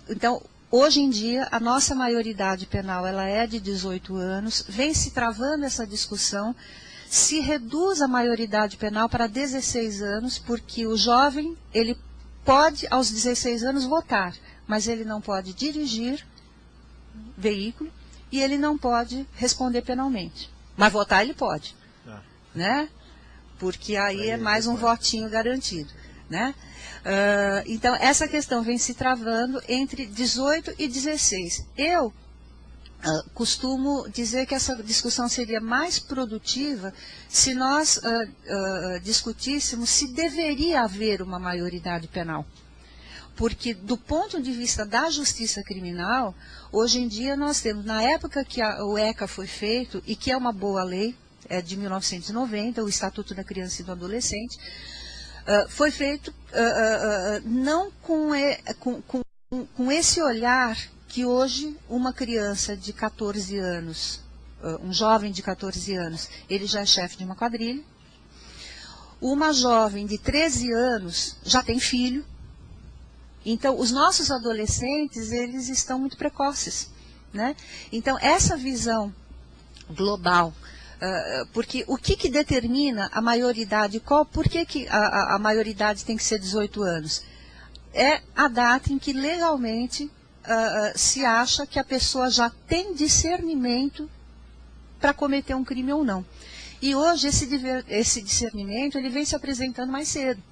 Então, hoje em dia, a nossa maioridade penal ela é de 18 anos, vem se travando essa discussão, se reduz a maioridade penal para 16 anos, porque o jovem, ele pode, aos 16 anos, votar, mas ele não pode dirigir veículo e ele não pode responder penalmente. Mas votar ele pode, né? Porque aí é mais um votinho garantido, né? Então, essa questão vem se travando entre 18 e 16. Eu costumo dizer que essa discussão seria mais produtiva se nós discutíssemos se deveria haver uma maioridade penal. Porque, do ponto de vista da justiça criminal, hoje em dia nós temos, na época que o ECA foi feito, e que é uma boa lei, é de 1990, o Estatuto da Criança e do Adolescente, foi feito não com esse olhar que hoje uma criança de 14 anos, um jovem de 14 anos, ele já é chefe de uma quadrilha, uma jovem de 13 anos já tem filho. Então, os nossos adolescentes, eles estão muito precoces, né? Então, essa visão global, porque o que determina a maioridade, por que a maioridade tem que ser 18 anos? É a data em que legalmente se acha que a pessoa já tem discernimento para cometer um crime ou não. E hoje esse discernimento ele vem se apresentando mais cedo.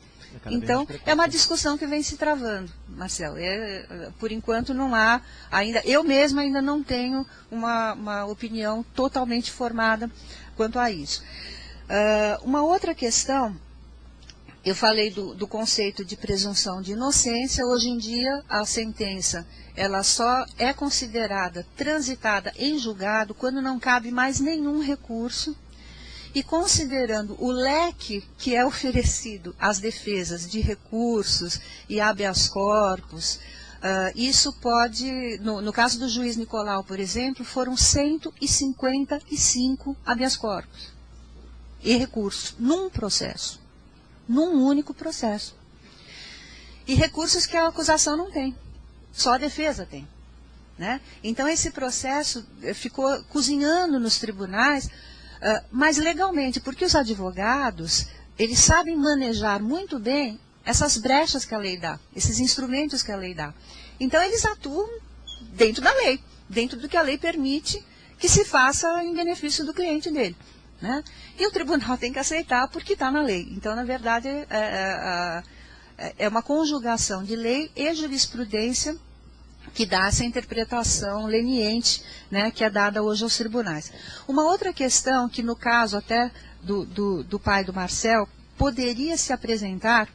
Então, é uma discussão que vem se travando, Marcelo. Por enquanto não há ainda, eu mesma ainda não tenho uma opinião totalmente formada quanto a isso. Uma outra questão, eu falei do conceito de presunção de inocência. Hoje em dia, a sentença, ela só é considerada transitada em julgado quando não cabe mais nenhum recurso. E considerando o leque que é oferecido às defesas de recursos e habeas corpus, isso pode, no caso do juiz Nicolau, por exemplo, foram 155 habeas corpus e recursos num processo, num único processo. E recursos que a acusação não tem, só a defesa tem, né? Então esse processo ficou cozinhando nos tribunais, mas legalmente, porque os advogados, eles sabem manejar muito bem essas brechas que a lei dá, esses instrumentos que a lei dá. Então, eles atuam dentro da lei, dentro do que a lei permite que se faça em benefício do cliente dele, né? E o tribunal tem que aceitar porque está na lei. Então, na verdade, é uma conjugação de lei e jurisprudência que dá essa interpretação leniente, né, que é dada hoje aos tribunais. Uma outra questão que, no caso até do pai do Marcel, poderia se apresentar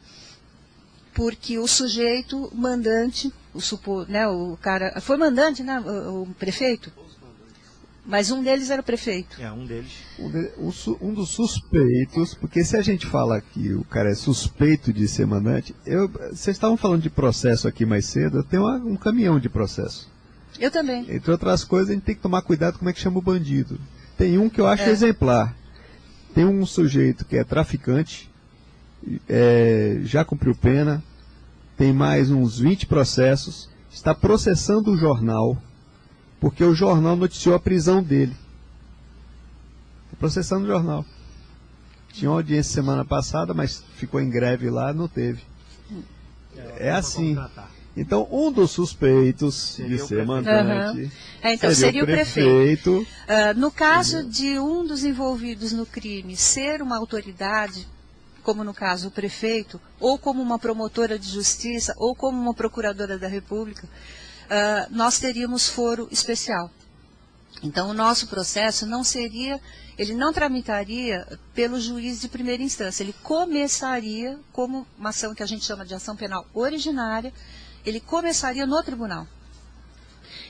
porque o sujeito mandante, o cara, foi mandante, né, o prefeito? Mas um deles era o prefeito. Um deles. Um dos suspeitos, porque se a gente fala que o cara é suspeito de ser mandante, vocês estavam falando de processo aqui mais cedo, eu tenho um caminhão de processo. Eu também. Entre outras coisas, a gente tem que tomar cuidado como é que chama o bandido. Tem um que eu acho exemplar. Tem um sujeito que é traficante, já cumpriu pena, tem mais uns 20 processos, está processando o jornal, porque o jornal noticiou a prisão dele. Processando o jornal. Tinha uma audiência semana passada, mas ficou em greve lá, não teve. É assim. Então, um dos suspeitos de ser mandante então, seria o prefeito. No caso de um dos envolvidos no crime ser uma autoridade, como no caso o prefeito, ou como uma promotora de justiça, ou como uma procuradora da República, nós teríamos foro especial. Então, o nosso processo não seria, ele não tramitaria pelo juiz de primeira instância, ele começaria como uma ação que a gente chama de ação penal originária, ele começaria no tribunal.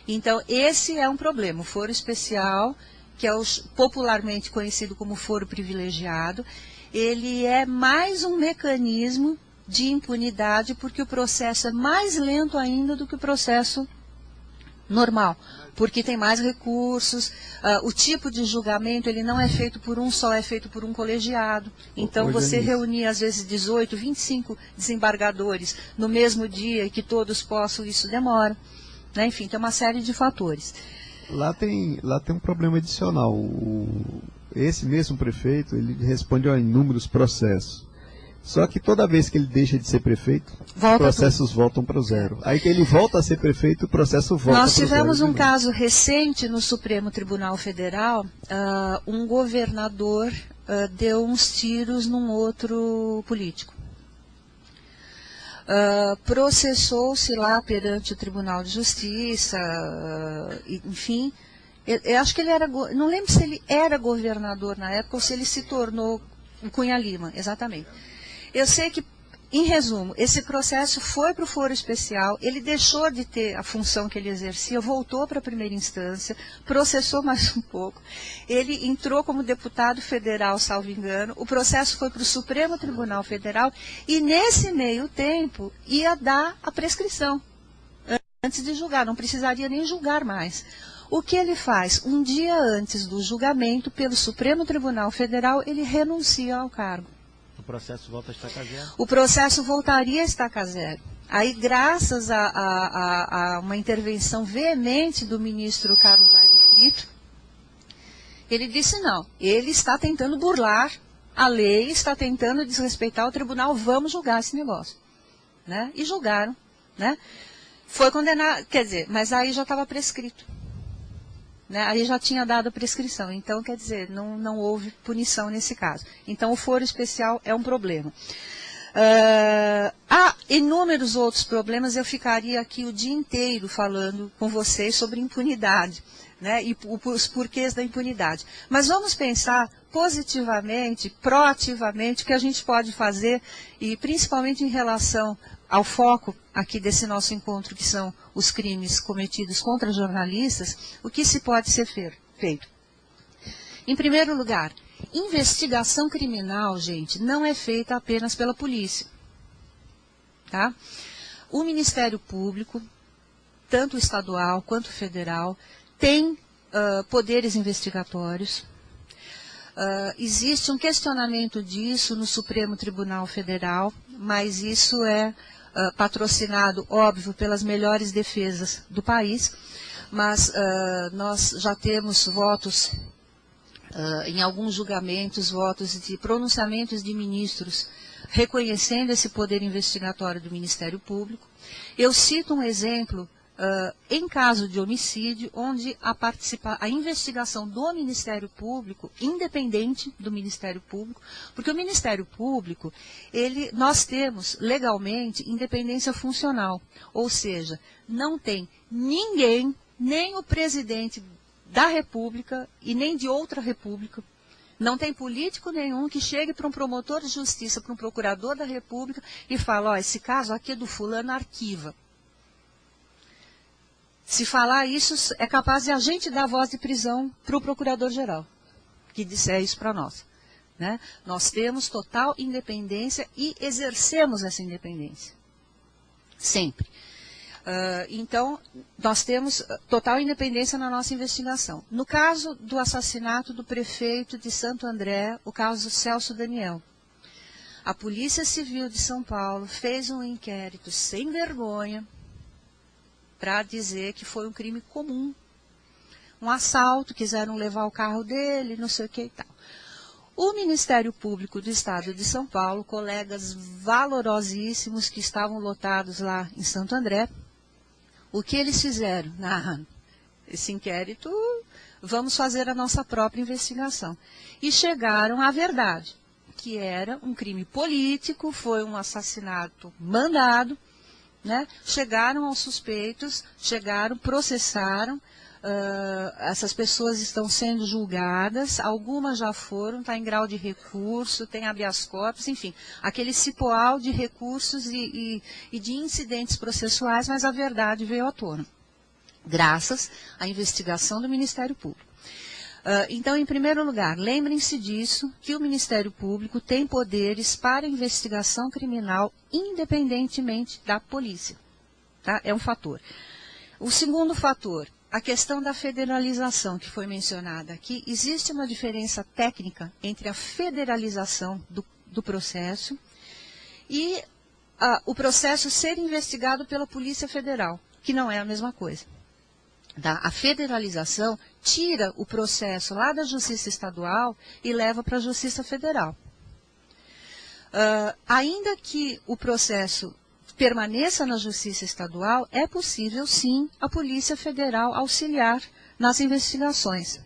Então, esse é um problema, o foro especial, que é popularmente conhecido como foro privilegiado, ele é mais um mecanismo de impunidade, porque o processo é mais lento ainda do que o processo Normal, porque tem mais recursos, o tipo de julgamento ele não é feito por um só, é feito por um colegiado. Então você reunir às vezes 18, 25 desembargadores no mesmo dia e que todos possam, isso demora. Né? Enfim, tem uma série de fatores. Lá tem um problema adicional. Esse mesmo prefeito, ele responde a inúmeros processos. Só que toda vez que ele deixa de ser prefeito, os processos voltam para o zero. Aí que ele volta a ser prefeito, o processo volta para o zero. Nós tivemos um caso recente no Supremo Tribunal Federal, um governador deu uns tiros num outro político. Processou-se lá perante o Tribunal de Justiça, enfim. Eu acho que ele era, não lembro se ele era governador na época ou se ele se tornou o Cunha Lima, exatamente. Eu sei que, em resumo, esse processo foi para o foro especial, ele deixou de ter a função que ele exercia, voltou para a primeira instância, processou mais um pouco, ele entrou como deputado federal, salvo engano, o processo foi para o Supremo Tribunal Federal e, nesse meio tempo, ia dar a prescrição, antes de julgar, não precisaria nem julgar mais. O que ele faz? Um dia antes do julgamento, pelo Supremo Tribunal Federal, ele renuncia ao cargo. O processo volta a estaca zero? O processo voltaria a estaca zero. Aí, graças a uma intervenção veemente do ministro Carlos Aires Brito, ele disse não, ele está tentando burlar a lei, está tentando desrespeitar o tribunal, vamos julgar esse negócio. Né? E julgaram. Né? Foi condenado, quer dizer, mas aí já estava prescrito. Né? Aí já tinha dado a prescrição, então, quer dizer, não houve punição nesse caso. Então, o foro especial é um problema. Há inúmeros outros problemas, eu ficaria aqui o dia inteiro falando com vocês sobre impunidade, né? E os porquês da impunidade. Mas vamos pensar positivamente, proativamente, o que a gente pode fazer, e principalmente em relação ao foco aqui desse nosso encontro, que são os crimes cometidos contra jornalistas, o que se pode ser feito? Em primeiro lugar, investigação criminal, gente, não é feita apenas pela polícia. Tá? O Ministério Público, tanto estadual quanto federal, tem poderes investigatórios. Existe um questionamento disso no Supremo Tribunal Federal, mas isso é patrocinado, óbvio, pelas melhores defesas do país, mas nós já temos votos, em alguns julgamentos, votos de pronunciamentos de ministros reconhecendo esse poder investigatório do Ministério Público. Eu cito um exemplo, em caso de homicídio, onde a investigação do Ministério Público, independente do Ministério Público, porque o Ministério Público, nós temos legalmente independência funcional, ou seja, não tem ninguém, nem o presidente da República e nem de outra República, não tem político nenhum que chegue para um promotor de justiça, para um procurador da República e fale, ó, esse caso aqui é do fulano, arquiva. Se falar isso, é capaz de a gente dar voz de prisão para o procurador-geral, que disser isso para nós. Né? Nós temos total independência e exercemos essa independência. Sempre. Então, nós temos total independência na nossa investigação. No caso do assassinato do prefeito de Santo André, o caso Celso Daniel, a Polícia Civil de São Paulo fez um inquérito sem vergonha, para dizer que foi um crime comum. Um assalto, quiseram levar o carro dele, não sei o que e tal. O Ministério Público do Estado de São Paulo, colegas valorosíssimos que estavam lotados lá em Santo André, o que eles fizeram? Esse inquérito, vamos fazer a nossa própria investigação. E chegaram à verdade, que era um crime político, foi um assassinato mandado, né? Chegaram aos suspeitos, processaram, essas pessoas estão sendo julgadas, algumas já foram, está em grau de recurso, tem habeas corpus, enfim, aquele cipoal de recursos e de incidentes processuais, mas a verdade veio à tona, graças à investigação do Ministério Público. Então, em primeiro lugar, lembrem-se disso, que o Ministério Público tem poderes para investigação criminal independentemente da polícia. Tá? É um fator. O segundo fator, a questão da federalização, que foi mencionada aqui. Existe uma diferença técnica entre a federalização do processo e o processo ser investigado pela Polícia Federal, que não é a mesma coisa. A federalização tira o processo lá da Justiça Estadual e leva para a Justiça Federal. Ainda que o processo permaneça na Justiça Estadual, é possível, sim, a Polícia Federal auxiliar nas investigações.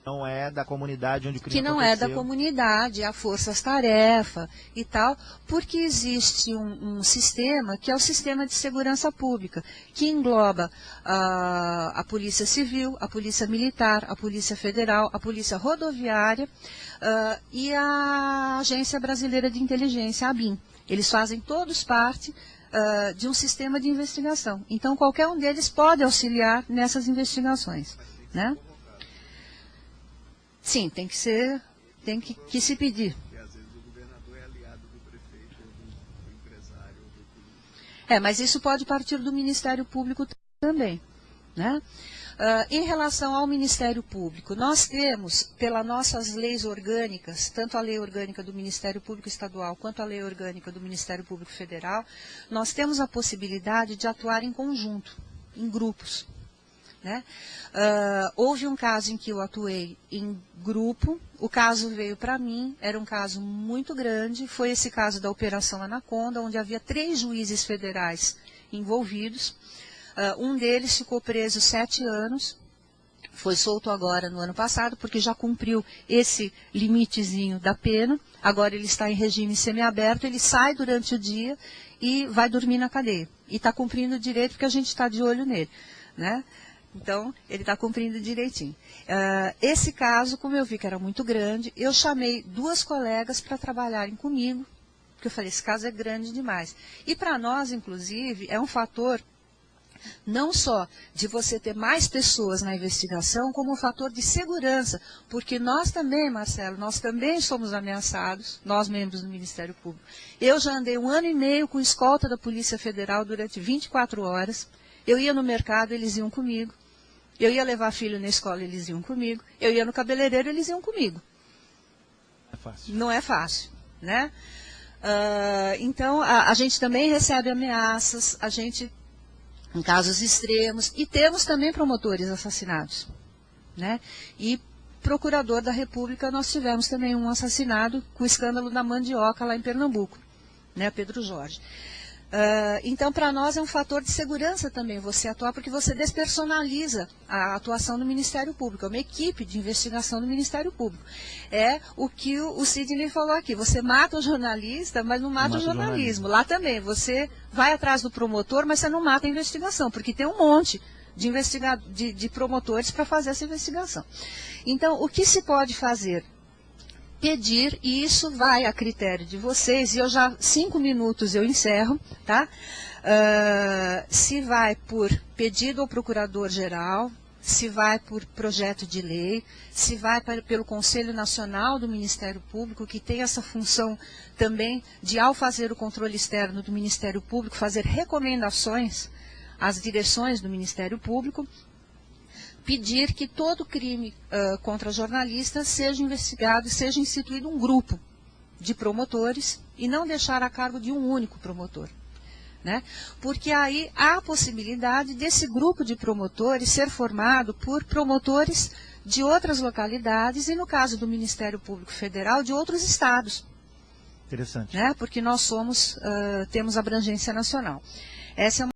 Não é da comunidade onde o crime Que não aconteceu. é da comunidade, há forças-tarefa e tal, porque existe um sistema que é o sistema de segurança pública, que engloba a Polícia Civil, a Polícia Militar, a Polícia Federal, a Polícia Rodoviária e a Agência Brasileira de Inteligência, a ABIN. Eles fazem todos parte de um sistema de investigação. Então, qualquer um deles pode auxiliar nessas investigações, né? Sim, tem que ser, tem que se pedir. Porque às vezes o governador é aliado do prefeito, ou do empresário, ou do político. Mas isso pode partir do Ministério Público também, né? Em relação ao Ministério Público, nós temos, pelas nossas leis orgânicas, tanto a lei orgânica do Ministério Público Estadual quanto a lei orgânica do Ministério Público Federal, nós temos a possibilidade de atuar em conjunto, em grupos, né? Houve um caso em que eu atuei em grupo, o caso veio para mim, era um caso muito grande, foi esse caso da Operação Anaconda, onde havia 3 juízes federais envolvidos. Um deles ficou preso 7 anos, foi solto agora no ano passado, porque já cumpriu esse limitezinho da pena, agora ele está em regime semiaberto, ele sai durante o dia e vai dormir na cadeia. E está cumprindo o direito porque a gente está de olho nele, né? Então, ele está cumprindo direitinho. Esse caso, como eu vi que era muito grande, eu chamei 2 colegas para trabalharem comigo, porque eu falei, esse caso é grande demais. E para nós, inclusive, é um fator não só de você ter mais pessoas na investigação, como um fator de segurança, porque nós também, Marcelo, nós também somos ameaçados, nós membros do Ministério Público. Eu já andei 1 ano e meio com escolta da Polícia Federal durante 24 horas, eu ia no mercado, eles iam comigo, eu ia levar filho na escola, eles iam comigo, eu ia no cabeleireiro, eles iam comigo. É fácil. Não é fácil, né? Então, a gente também recebe ameaças, a gente, em casos extremos, e temos também promotores assassinados, né? E procurador da República, nós tivemos também um assassinado com o escândalo da mandioca lá em Pernambuco, né? Pedro Jorge. Então, para nós é um fator de segurança também você atuar, porque você despersonaliza a atuação do Ministério Público, é uma equipe de investigação do Ministério Público. É o que o Sidney falou aqui, você mata o jornalista, mas não mata o jornalismo. Lá também, você vai atrás do promotor, mas você não mata a investigação, porque tem um monte de promotores para fazer essa investigação. Então, o que se pode fazer? Pedir, e isso vai a critério de vocês, e eu já, 5 minutos eu encerro, tá? Se vai por pedido ao Procurador-Geral, se vai por projeto de lei, se vai pelo Conselho Nacional do Ministério Público, que tem essa função também de, ao fazer o controle externo do Ministério Público, fazer recomendações às direções do Ministério Público, pedir que todo crime contra jornalistas seja investigado e seja instituído um grupo de promotores e não deixar a cargo de um único promotor, né? Porque aí há a possibilidade desse grupo de promotores ser formado por promotores de outras localidades e, no caso do Ministério Público Federal, de outros estados. Interessante. Né? Porque nós temos abrangência nacional. Essa é uma